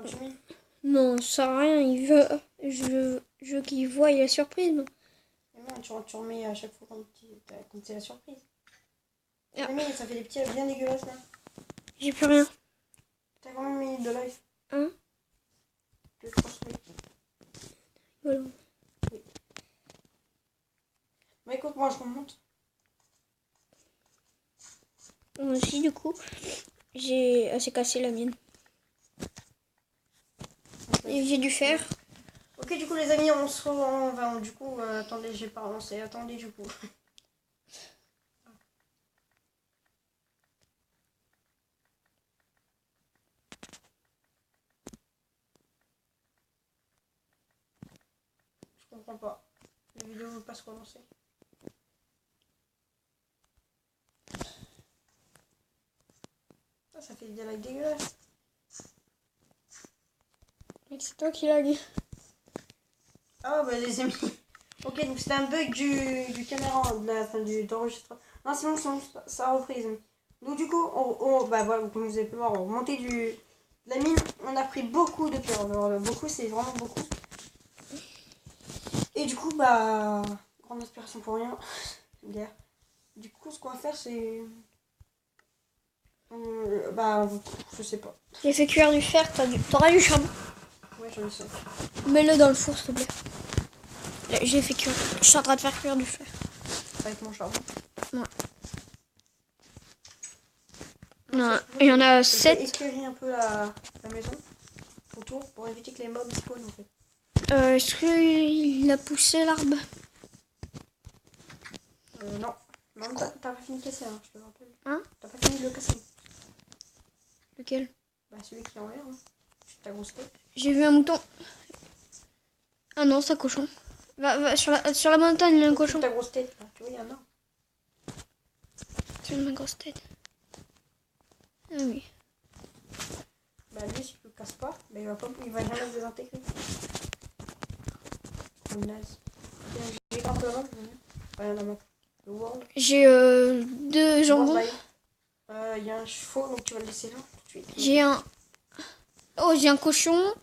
Jimmy. Non, ça sert à rien. Il veut, je veux qu'il voie la surprise. Non. Mais non, tu remets à chaque fois quand c'est la surprise. Ah. Mais ça fait des petits bien dégueulasses là. J'ai plus rien. T'as combien de minutes de live? Hein? 2, 3, oui. Voilà. Oui. Bah écoute, moi je remonte. Moi aussi du coup, j'ai assez cassé la mienne. Et j'ai du fer. Ok, du coup les amis, on va du coup, attendez, j'ai pas relancé, attendez du coup. Je comprends pas. La vidéo ne veut pas se relancer. Ah, ça fait des likes dégueulasses. Mec, c'est toi qui l'as dit. Ah bah les amis. Ok, donc c'était un bug du caméra, d'enregistrement. Non, sinon ça a repris les amis. Donc du coup, bah voilà, comme vous avez pu voir, on remontait de la mine. On a pris beaucoup de pierres. Alors, beaucoup, c'est vraiment beaucoup. Et du coup, bah, grande inspiration pour rien. D'ailleurs. Du coup, ce qu'on va faire, c'est... bah, je sais pas. J'ai fait cuire du fer, t'auras du charbon. Ouais, j'en ai ça. Mets-le dans le four s'il te plaît. Là, j'ai fait cuire. Je suis en train de faire cuire du fer. Avec mon charbon. Ouais. Non, il y en a 7. Éclairer un peu la maison autour pour éviter que les mobs spawnent en fait. Est-ce qu'il a poussé l'arbre? Non. Non, t'as pas fini de casser, hein, je te le rappelle. Hein? T'as pas fini de le casser. Lequel? Bah, celui qui est en l'air, hein. Ta grosse tête. J'ai vu un mouton. Ah non, c'est un cochon. Va sur la montagne, il y a un cochon. Ta grosse tête, là. Tu vois, il y en a. C'est ma grosse tête. Ah oui. Bah, lui, si tu le casses pas, bah, il va jamais se désintégrer. Oh, naze. J'ai un peu avant, il y en a marre. Le world. J'ai 2 jambons. Il y a un chevaux, donc tu vas le laisser là tout de suite. J'ai un... Oh, j'ai un cochon.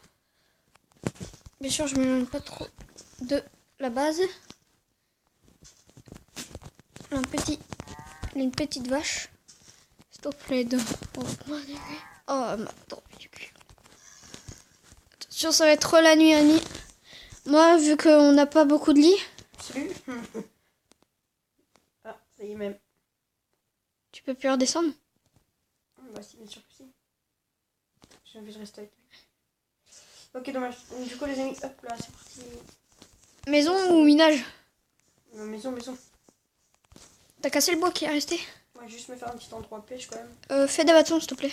Bien sûr, je ne m'éloigne pas trop de la base. Une petite vache. S'il te plaît. Oh, ma tombe du cul. Attention, ça va être la nuit, Annie. Moi, vu qu'on n'a pas beaucoup de lits. Salut. Ah, ça y est même. Tu peux plus redescendre? Bah si, bien sûr que si. J'ai envie de rester avec lui. Ok, dommage. Du coup, les amis, hop là, c'est parti. Maison ou minage? Maison. T'as cassé le bois qui est resté? Ouais, juste me faire un petit endroit de pêche quand même. Fais des bâtons, s'il te plaît.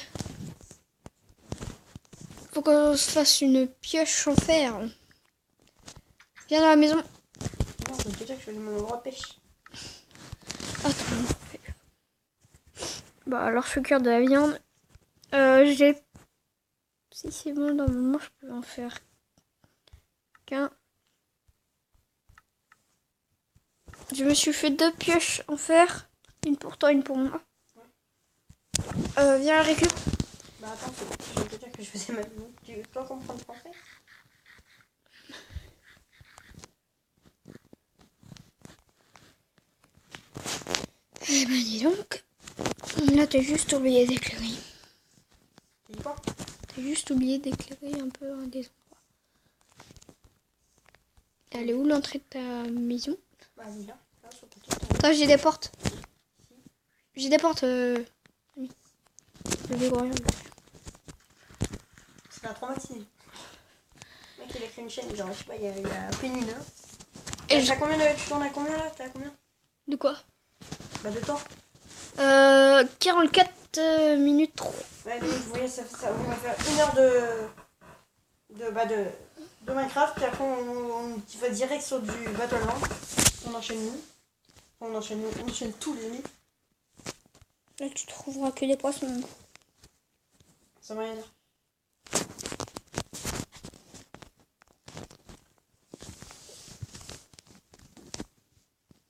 Faut qu'on se fasse une pioche en fer. Viens dans la maison. Non, je vais te dire que je fais mon endroit de pêche. Attends. Bah alors je fais cuire de la viande. J'ai... Si c'est bon, normalement je peux en faire qu'un. Je me suis fait 2 pioches en fer. Une pour toi, une pour moi. Viens la récup. Bah attends, je vais te dire que je faisais ma maison. Tu dois comprendre français? Eh ben dis donc. Là t'as juste oublié d'éclairer. Tu dis quoi? T'as juste oublié d'éclairer un peu des endroits. Elle est où l'entrée de ta maison? Bah oui, là sur le côté. Attends, j'ai des portes. J'ai des portes. Oui. Le végorien. C'est un traumatisme. Le mec il a créé une chaîne, genre je sais pas, il y a pénible. Et t'as combien de... Tu tournes à combien là? T'as à combien? De quoi? Bah de temps. 44 minutes 3. Ouais, mais vous voyez, ça on va faire 1 heure de Minecraft, puis après on va direct sur du Battleland. On enchaîne tous les amis. Là, tu trouveras que des poissons. Ça veut rien dire.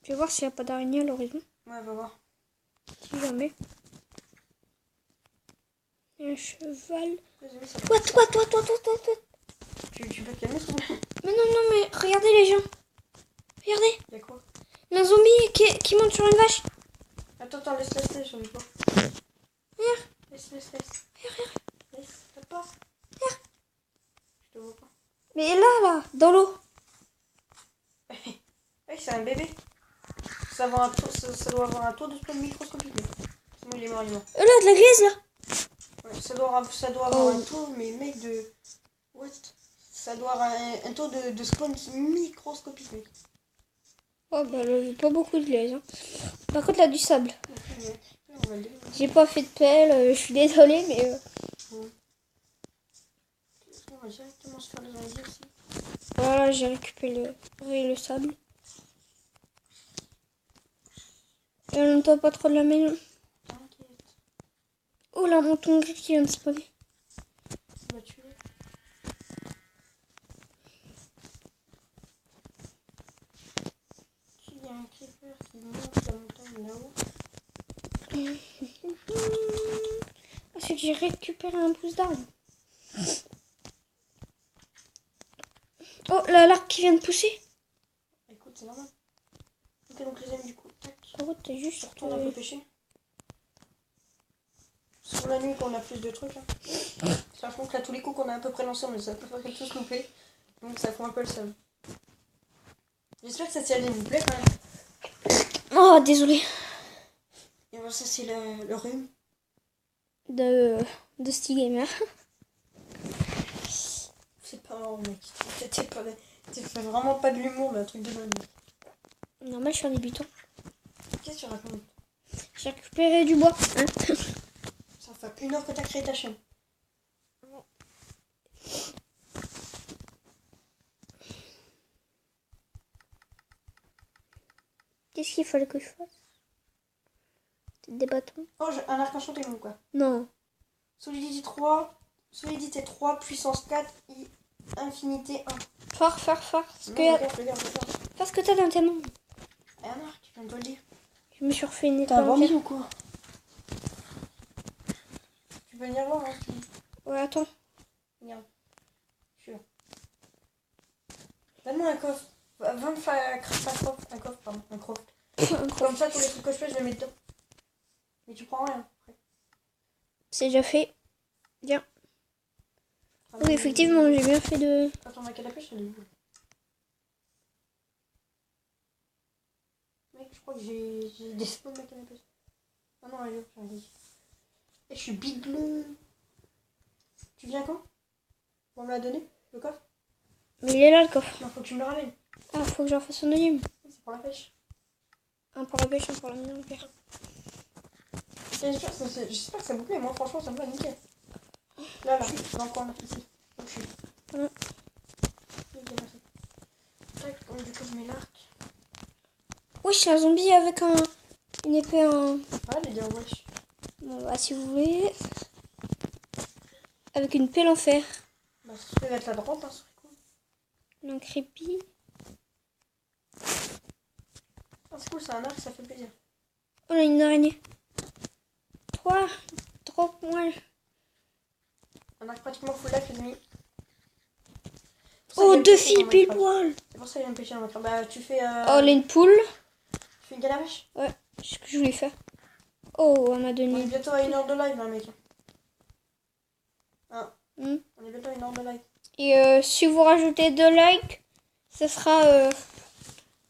Je vais voir s'il n'y a pas d'araignée à l'horizon. Ouais, va voir. Si jamais. Un cheval. Vas-y, ça Toi. Tu peux te calmer, s'il te plaît? Mais non, mais regardez les gens. Regardez. Y'a quoi? Un zombie qui monte sur une vache. Attends, laisse, j'en ai pas. Regarde. Laisse. Laisse, t'as pas. Regarde. Je te vois pas. Mais là, dans l'eau. Ouais, c'est un bébé. Ça doit avoir un taux de spawn microscopique. Sinon, il est mort. Là, de la glaise, là. Ouais, ça doit avoir un taux, mais mec, de... What? Ça doit avoir un taux de spawn microscopique, mec. Oh, bah, là, pas beaucoup de glaise. Hein. Par contre, là, du sable. Ouais, on va le dire. J'ai pas fait de pelle, je suis désolée, mais... Ouais. On va directement se faire les zombies aussi. Voilà, j'ai récupéré le sable. Et on n'entend pas trop de la maison. T'inquiète. Oh là, mon ton gris qui vient de spawner. On va tuer. Il y a un creeper qui monte la montagne là-haut. Ah, c'est que j'ai récupéré un pouce d'arbre. Oh, là, l'arbre qui vient de pousser. Écoute, c'est normal. Ok, donc les amis, du coup, tac. Oh, t'es Je juste... retourne un peu pêcher. Sur la nuit qu'on a plus de trucs. Hein. Sachant que là, tous les coups qu'on a à peu près lancés, on les a à peu près tous loupés. Donc ça fait un peu le seum. J'espère que cette série vous plaît quand même. Oh, désolé. Et voilà, ça c'est le rhume. De Steve Gamer. C'est pas marrant, mec. Tu fais vraiment pas de l'humour, mais un truc de dingue. Normal, je suis un débutant. Qu'est-ce que tu racontes? J'ai récupéré du bois. Hein. Ça fait 1 heure que t'as créé ta chaîne. Qu'est-ce qu'il fallait que je fasse? Des bâtons? Oh, j'ai un arc enchanté, mon quoi. Non. Solidité 3, puissance 4, et infinité 1. Fort. Regarde. Fais ce que t'as dans tes mains. Et un arc, je viens de te le dire. Je me suis refait une T'as un étoile. bandit ou quoi? Tu peux venir voir, hein. Ouais, attends. Regarde. Je suis là. Donne-moi un coffre. Va me faire un coffre, pardon. Un croft. Comme ça, tous les trucs que je fais, je les mets dedans. Mais tu prends rien. Après. C'est déjà fait. Bien. Oui, effectivement, j'ai bien fait de... Attends, ma canne à pêche, elle est où? Mec, je crois que j'ai des spawns de ma canne à pêche. Ah non, elle est où? J'ai dit. Et je suis bigleux. Tu viens quand? On me l'a donné, le coffre? Mais il est là, le coffre. Non, faut que tu me le ramènes. Ah, faut que j'en fasse un deuxième. C'est pour la pêche. Un pour la pêche, un pour la mine en pierre. J'espère que ça vous plaît. Moi, franchement, ça me va nickel. Là, dans le coin, ici. Donc, je suis. Ouais. Nickel, merci. Tac, donc, du coup, je mets l'arc. Oui, je suis un zombie avec une épée en... Ah, les gars, wesh. Bon, bah, si vous voulez... Avec une pelle en fer. Bah, ça peut être la droite, hein, ce serait cool. Un crépi. Ah, c'est cool, c'est un arc, ça fait plaisir. Oh, là, une araignée. 3. Trop moins. Un arc pratiquement full life, les amis. Oh, 2 filles pile poil. C'est pour ça qu'il y a un péché dans ma carte. Bah, tu fais. Oh, là, une poule. Tu fais une canne à pêche? Ouais, c'est ce que je voulais faire. Oh, on m'a On est donné... bientôt à 1 heure de live, là, mec. Ah, Hmm. on est bientôt à 1 heure de live. Et si vous rajoutez 2 likes, ça sera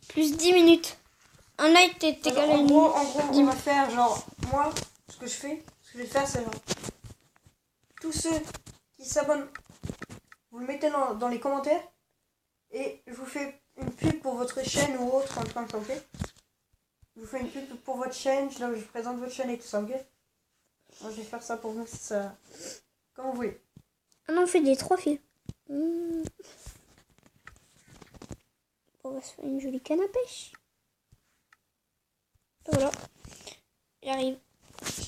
plus 10 minutes. Un like est égal à En une gros, minute. on va faire genre, moi, ce que je vais faire, c'est genre, tous ceux qui s'abonnent, vous le mettez dans les commentaires, et je vous fais une pub pour votre chaîne ou autre, en train de ok? Je vous fais une pub pour votre chaîne, je présente votre chaîne et tout ça, ok? Moi, je vais faire ça pour vous, si ça... Comme vous voulez. Ah non, on fait des 3 fils. On va se faire une jolie canne à pêche. Et voilà. J'arrive.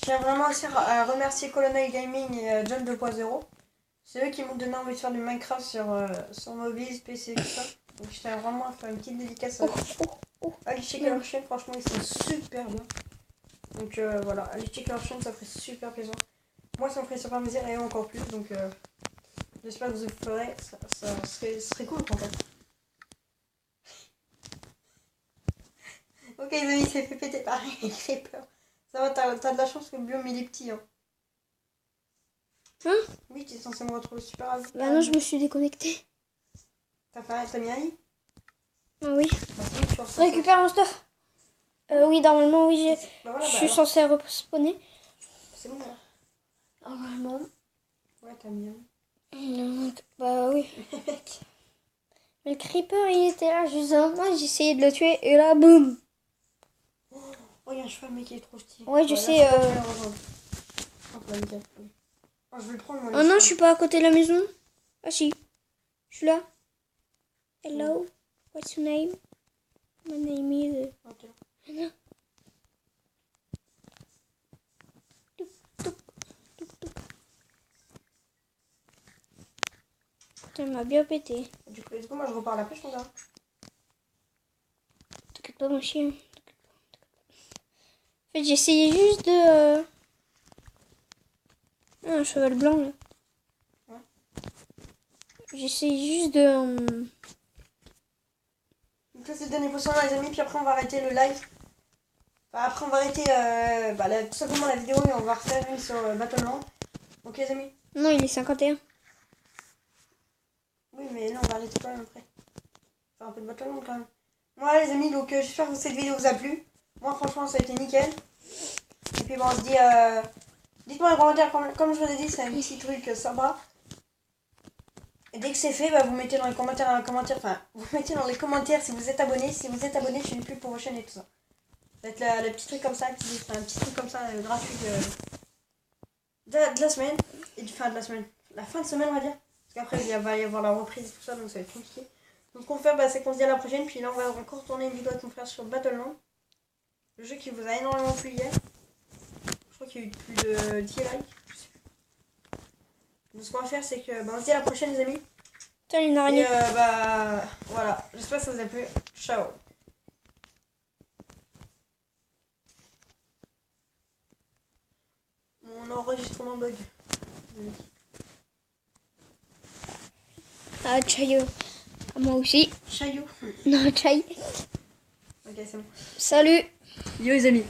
tiens vraiment aussi à remercier Colonel Gaming et John 2.0. C'est eux qui m'ont donné envie de faire du Minecraft sur mobile, PC et tout ça. Donc je tiens vraiment à faire une petite dédicace à aller checker leur chaîne, franchement ils sont super bien. Donc voilà, allez checker leur chaîne, ça ferait super plaisir. Moi ça me ferait super plaisir et eux encore plus, donc j'espère que vous le ferez, ça serait cool en fait. Ok les amis, c'est fait péter par les creepers. Ça va, t'as de la chance que le biome il est petit. Hein. Oui, tu es censé me retrouver super à Bah non, je me suis déconnectée. T'as mis un lit? Ah oui. Bah, si, tu restes Récupère mon stuff. Oui, normalement, oui, bah, voilà, je suis censée respawner. C'est bon là. Normalement. Ouais, t'as mis un lit. Donc, bah oui. Le creeper, il était là juste avant moi, j'ai essayé de le tuer et là, boum. Oh, il y a un cheval, mais qui est trop stylé. Ouais, je là, sais. Hop là, nickel. Oh, je vais le prendre, moi. Oh non, je suis pas à côté de la maison. Ah si, je suis là. Hello, what's your name? My name is... Ok. Anna. Toup, toup, toup, toup. Putain, il m'a bien pété. Du coup, moi, je repars à la pêche, mon gars. T'inquiète pas, mon chien. En fait, j'ai essayé juste de... Ah, un cheval blanc, là. Ouais. J'ai essayé juste de... Donc là, c'est le dernier poisson, là, les amis. Puis après, on va arrêter le live. Enfin, après, on va arrêter tout simplement la vidéo et on va refaire une sur Battleland. Ok, les amis? Non, il est 51. Oui, mais là, on va arrêter quand même après. Faire un peu de Battleland quand même. Voilà, les amis. Donc, j'espère que cette vidéo vous a plu. Moi, franchement, ça a été nickel. Et puis, bon, on se dit... Dites-moi dans les commentaires, comme je vous l'ai dit, c'est un petit truc sympa. Et dès que c'est fait, bah, vous mettez dans les commentaires, enfin, vous mettez dans les commentaires si vous êtes abonné. Si vous êtes abonné, je fais une pub pour vos chaînes et tout ça. Ça va être le petit truc comme ça, un petit truc comme ça, gratuit de la semaine. Et de la semaine. La fin de semaine, on va dire. Parce qu'après, il va y avoir la reprise et tout ça, donc ça va être compliqué. Donc, ce qu'on fait, bah, c'est qu'on se dit à la prochaine. Puis là, on va encore tourner une vidéo avec mon frère sur Battleland. Le jeu qui vous a énormément plu hier. Je crois qu'il y a eu plus de 10 likes. Donc ce qu'on va faire, c'est que on se dit à la prochaine, les amis. Salut, une Et araignée. voilà. J'espère que ça vous a plu. Ciao. Mon enregistrement bug. Ah, Chayo. Ah, moi aussi. Chaillot. Non, Chay. Ok, c'est bon. Salut. Yo les amis.